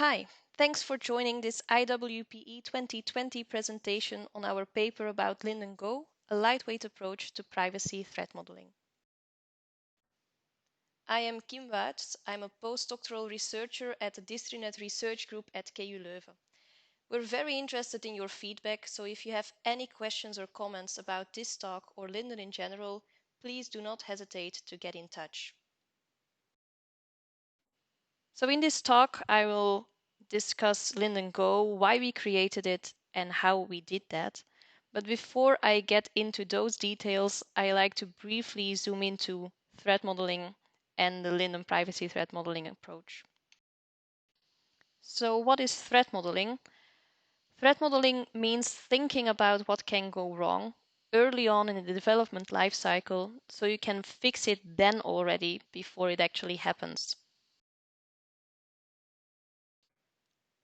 Hi, thanks for joining this IWPE 2020 presentation on our paper about Linden Go, a lightweight approach to privacy threat modeling. I am Kim Wuyts. I'm a postdoctoral researcher at the Distrinet Research Group at KU Leuven. We're very interested in your feedback, so if you have any questions or comments about this talk or Linden in general, please do not hesitate to get in touch. So in this talk, I will discuss Linden Go, why we created it, and how we did that. But before I get into those details, I like to briefly zoom into threat modeling and the Linden privacy threat modeling approach. So what is threat modeling? Threat modeling means thinking about what can go wrong early on in the development life cycle, so you can fix it then already before it actually happens.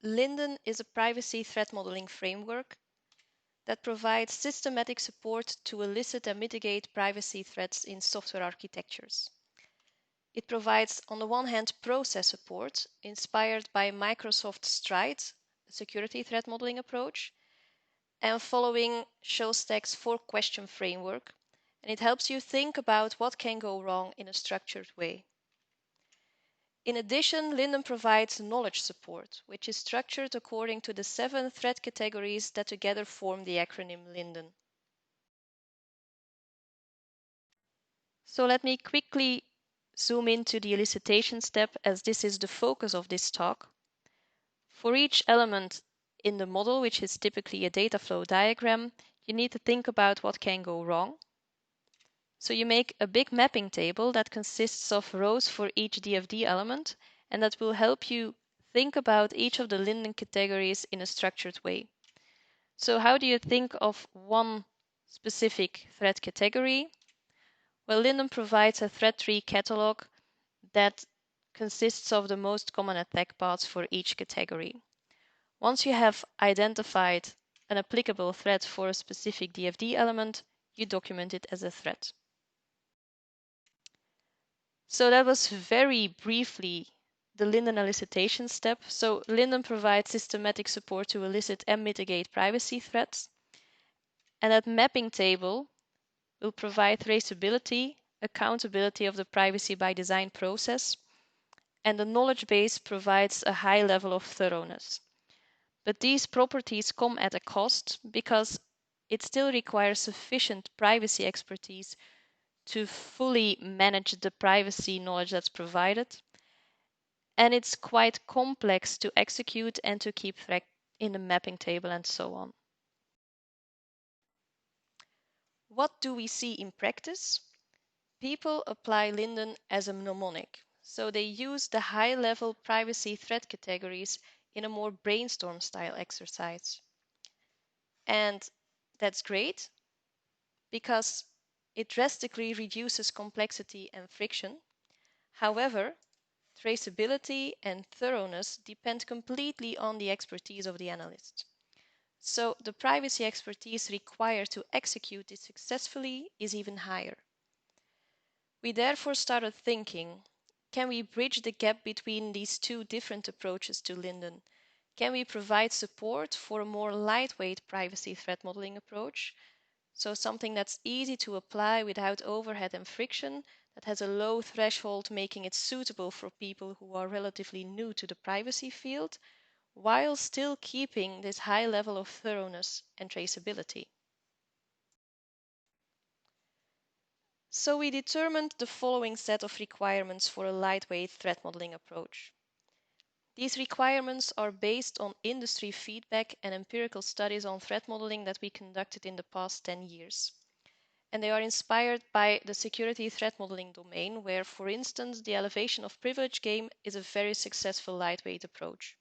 Linden is a privacy threat modeling framework that provides systematic support to elicit and mitigate privacy threats in software architectures. It provides, on the one hand, process support inspired by Microsoft's Stride, a security threat modeling approach, and following Shostak's four-question framework, and it helps you think about what can go wrong in a structured way. In addition, Linden provides knowledge support, which is structured according to the 7 threat categories that together form the acronym Linden. So let me quickly zoom into the elicitation step, as this is the focus of this talk. For each element in the model, which is typically a data flow diagram, you need to think about what can go wrong. So you make a big mapping table that consists of rows for each DFD element, and that will help you think about each of the Linden categories in a structured way. So how do you think of one specific threat category? Well, Linden provides a threat tree catalog that consists of the most common attack paths for each category. Once you have identified an applicable threat for a specific DFD element, you document it as a threat. So that was very briefly the Linden elicitation step. So Linden provides systematic support to elicit and mitigate privacy threats. And that mapping table will provide traceability, accountability of the privacy by design process, and the knowledge base provides a high level of thoroughness. But these properties come at a cost because it still requires sufficient privacy expertise to fully manage the privacy knowledge that's provided. And it's quite complex to execute and to keep track in the mapping table and so on. What do we see in practice? People apply Linden as a mnemonic. So they use the high-level privacy threat categories in a more brainstorm style exercise. And that's great because it drastically reduces complexity and friction. However, traceability and thoroughness depend completely on the expertise of the analyst. So the privacy expertise required to execute this successfully is even higher. We therefore started thinking, can we bridge the gap between these two different approaches to Linden? Can we provide support for a more lightweight privacy threat modeling approach? So something that's easy to apply without overhead and friction, that has a low threshold, making it suitable for people who are relatively new to the privacy field, while still keeping this high level of thoroughness and traceability. So we determined the following set of requirements for a lightweight threat modeling approach. These requirements are based on industry feedback and empirical studies on threat modeling that we conducted in the past 10 years. And they are inspired by the security threat modeling domain, where, for instance, the elevation of privilege game is a very successful lightweight approach.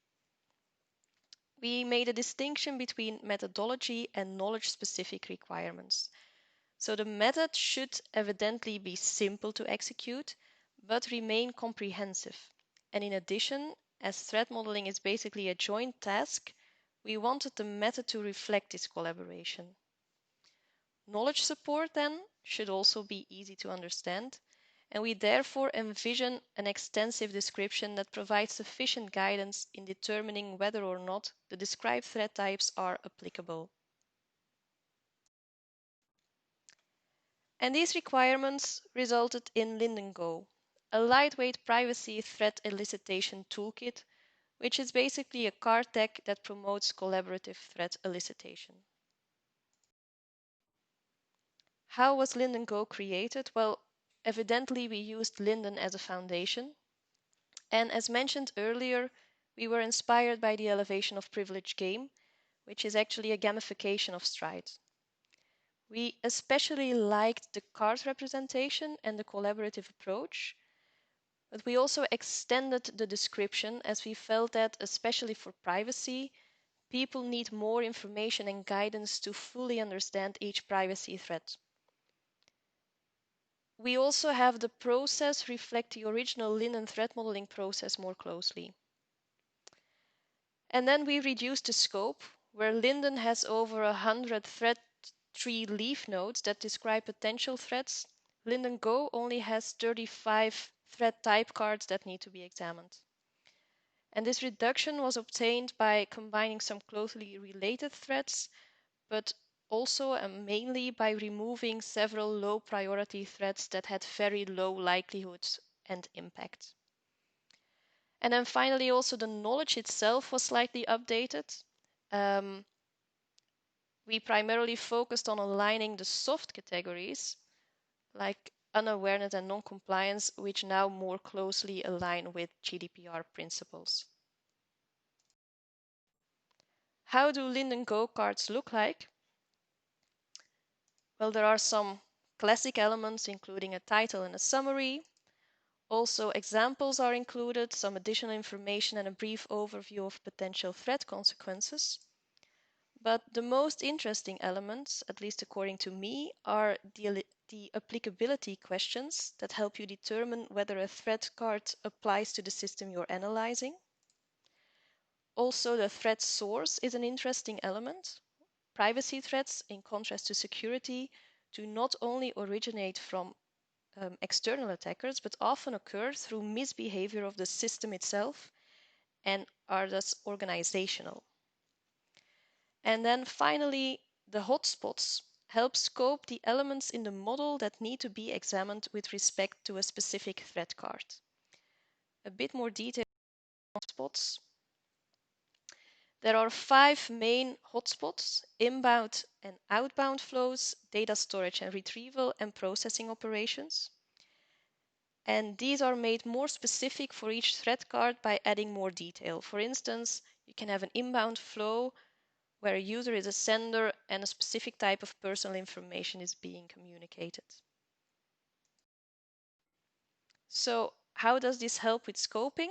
We made a distinction between methodology and knowledge-specific requirements. So the method should evidently be simple to execute, but remain comprehensive. And in addition, as threat modeling is basically a joint task, we wanted the method to reflect this collaboration. Knowledge support, then, should also be easy to understand, and we therefore envision an extensive description that provides sufficient guidance in determining whether or not the described threat types are applicable. And these requirements resulted in Linden Go, a lightweight privacy threat elicitation toolkit, which is basically a card deck that promotes collaborative threat elicitation. How was Linden Go created? Well, evidently we used Linden as a foundation. And as mentioned earlier, we were inspired by the elevation of privilege game, which is actually a gamification of Stride. We especially liked the card representation and the collaborative approach, but we also extended the description as we felt that, especially for privacy, people need more information and guidance to fully understand each privacy threat. We also have the process reflect the original Linden threat modeling process more closely. And then we reduced the scope, where Linden has over 100 threat tree leaf nodes that describe potential threats. Linden Go only has 35 threat type cards that need to be examined. And this reduction was obtained by combining some closely related threats, but also and mainly by removing several low priority threats that had very low likelihoods and impact. And then finally, also the knowledge itself was slightly updated. We primarily focused on aligning the soft categories, like unawareness and non-compliance, which now more closely align with GDPR principles. How do Linden Go cards look like? Well, there are some classic elements, including a title and a summary. Also, examples are included, some additional information, and a brief overview of potential threat consequences. But the most interesting elements, at least according to me, are the applicability questions that help you determine whether a threat card applies to the system you're analyzing. Also, the threat source is an interesting element. Privacy threats, in contrast to security, do not only originate from external attackers, but often occur through misbehavior of the system itself and are thus organizational. And then finally, the hotspots help scope the elements in the model that need to be examined with respect to a specific threat card. A bit more detail on hotspots. There are 5 main hotspots: inbound and outbound flows, data storage and retrieval, and processing operations. And these are made more specific for each threat card by adding more detail. For instance, you can have an inbound flow where a user is a sender and a specific type of personal information is being communicated. So how does this help with scoping?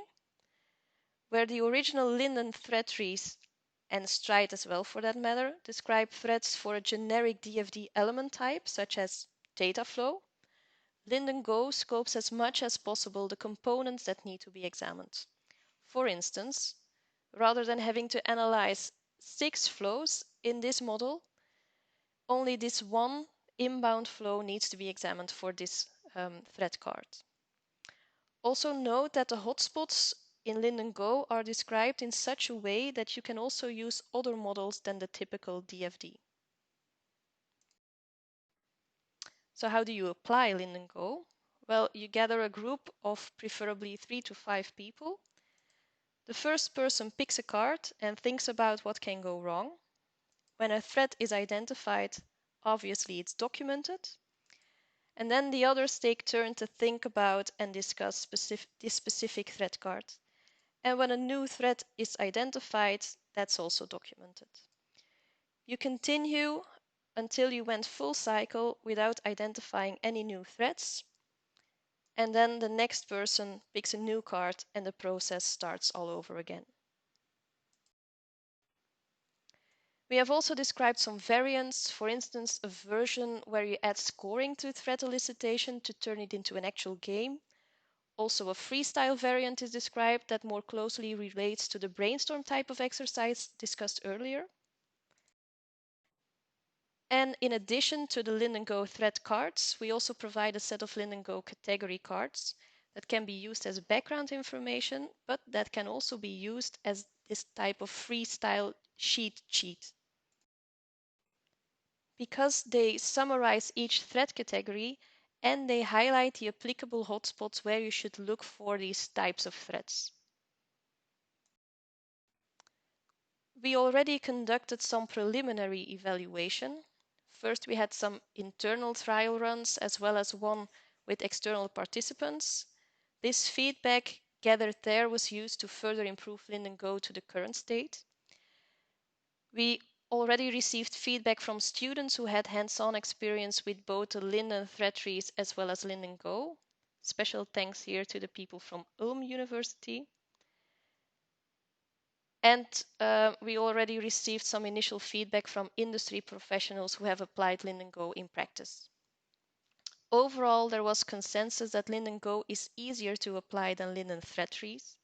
Where the original Linden threat trees, and Stride as well for that matter, describe threats for a generic DFD element type, such as data flow, Linden Go scopes as much as possible the components that need to be examined. For instance, rather than having to analyze 6 flows in this model, only this one inbound flow needs to be examined for this threat card. Also note that the hotspots in Linden Go are described in such a way that you can also use other models than the typical DFD. So how do you apply Linden Go? Well, you gather a group of preferably 3 to 5 people. The first person picks a card and thinks about what can go wrong. When a threat is identified, obviously it's documented. And then the others take turn to think about and discuss this specific threat card. And when a new threat is identified, that's also documented. You continue until you went full cycle without identifying any new threats. And then the next person picks a new card and the process starts all over again. We have also described some variants, for instance, a version where you add scoring to threat elicitation to turn it into an actual game. Also, a freestyle variant is described that more closely relates to the brainstorm type of exercise discussed earlier. And in addition to the Linden Go thread cards, we also provide a set of Linden Go category cards that can be used as background information, but that can also be used as this type of freestyle cheat. Because they summarize each thread category and they highlight the applicable hotspots where you should look for these types of threads. We already conducted some preliminary evaluation. First, we had some internal trial runs as well as one with external participants. This feedback gathered there was used to further improve Linden Go to the current state. We already received feedback from students who had hands-on experience with both the Linden thread trees as well as Linden Go. Special thanks here to the people from Ulm University. And we already received some initial feedback from industry professionals who have applied Linden Go in practice. Overall, there was consensus that Linden Go is easier to apply than Linden thread trees.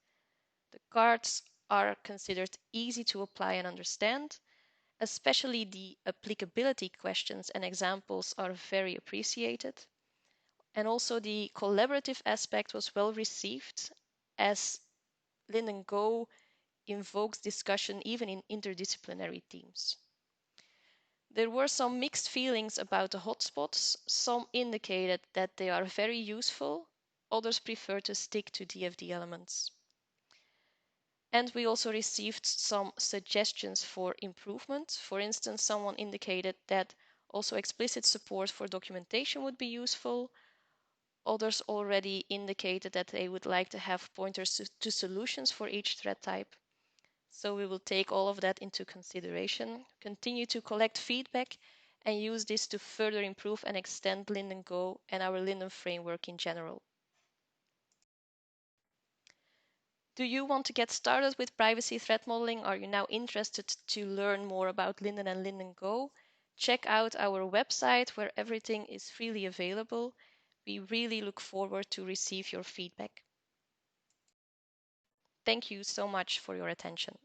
The cards are considered easy to apply and understand. Especially the applicability questions and examples are very appreciated. And also the collaborative aspect was well received, as Linden Go invokes discussion even in interdisciplinary teams. There were some mixed feelings about the hotspots. Some indicated that they are very useful, others prefer to stick to DFD elements. And we also received some suggestions for improvement. For instance, someone indicated that also explicit support for documentation would be useful. Others already indicated that they would like to have pointers to solutions for each thread type. So we will take all of that into consideration, continue to collect feedback, and use this to further improve and extend Linden Go and our Linden framework in general. Do you want to get started with privacy threat modeling? Are you now interested to learn more about Linden and Linden Go? Check out our website where everything is freely available. We really look forward to receive your feedback. Thank you so much for your attention.